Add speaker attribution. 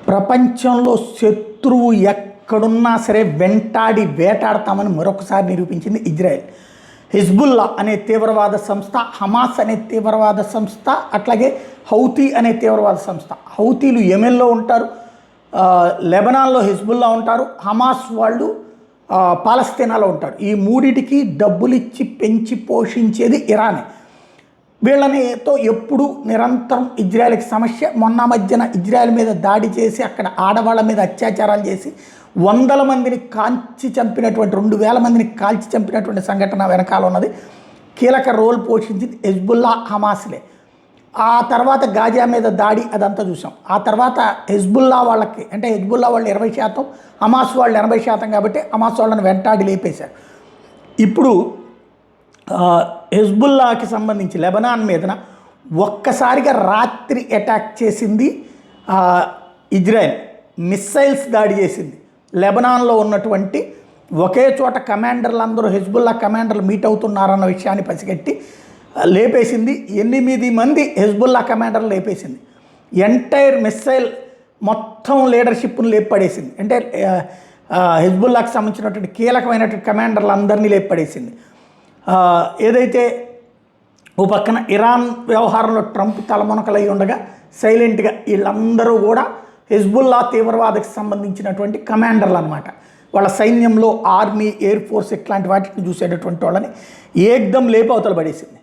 Speaker 1: ప్రపంచంలో శత్రువు ఎక్కడున్నా సరే వెంటాడి వేటాడతామని మరొకసారి నిరూపించింది ఇజ్రాయెల్. హిజ్బుల్లా అనే తీవ్రవాద సంస్థ, హమాస్ అనే తీవ్రవాద సంస్థ, అట్లాగే హౌతీ అనే తీవ్రవాద సంస్థ. హౌతీలు యెమెన్లో ఉంటారు, లెబనాన్లో హిజ్బుల్లా ఉంటారు, హమాస్ వాళ్ళు పాలస్తీనాలో ఉంటారు. ఈ మూడిటికి డబ్బులు ఇచ్చి పెంచి పోషించేది ఇరానే. వీళ్ళనితో ఎప్పుడు నిరంతరం ఇజ్రాయెల్కి సమస్య. మొన్న మధ్యన ఇజ్రాయెల్ మీద దాడి చేసి అక్కడ ఆడవాళ్ళ మీద అత్యాచారాలు చేసి 100 మందిని కాల్చి చంపినటువంటి 2000 మందిని కాల్చి చంపినటువంటి సంఘటన వెనకాల ఉన్నది. కీలక రోల్ పోషించింది హిజ్బుల్లా, హమాస్లే. ఆ తర్వాత గాజా మీద దాడి అదంతా చూసాం. ఆ తర్వాత హిజ్బుల్లా వాళ్ళకి, అంటే హిజ్బుల్లా వాళ్ళు 20%, హమాస్ వాళ్ళు 80% కాబట్టి హమాస్ వాళ్ళని వెంటాడి లేపేశారు. ఇప్పుడు హిజ్బుల్లాకి సంబంధించి లెబనాన్ మీదన ఒక్కసారిగా రాత్రి అటాక్ చేసింది ఇజ్రాయెల్. మిస్సైల్స్ దాడి చేసింది. లెబనాన్లో ఉన్నటువంటి ఒకే చోట కమాండర్లు అందరూ హిజ్బుల్లా కమాండర్లు మీట్ అవుతున్నారన్న విషయాన్ని పసిగట్టి లేపేసింది. 8 మంది హిజ్బుల్లా కమాండర్లు లేపేసింది. ఎంటైర్ మిస్సైల్ మొత్తం లీడర్షిప్ను లేపడేసింది. అంటే హిజ్బుల్లాకి సంబంధించినటువంటి కీలకమైనటువంటి కమాండర్లు అందరినీ లేపడేసింది. ఏదైతే ఓ పక్కన ఇరాన్ వ్యవహారంలో ట్రంప్ తలమునకలై ఉండగా సైలెంట్గా వీళ్ళందరూ కూడా హిజ్బుల్లా తీవ్రవాదకు సంబంధించినటువంటి కమాండర్లు అనమాట. వాళ్ళ సైన్యంలో ఆర్మీ, ఎయిర్ ఫోర్స్ ఇట్లాంటి వాటిని చూసేటటువంటి వాళ్ళని ఏకదం లేపి అవతల పడేసింది.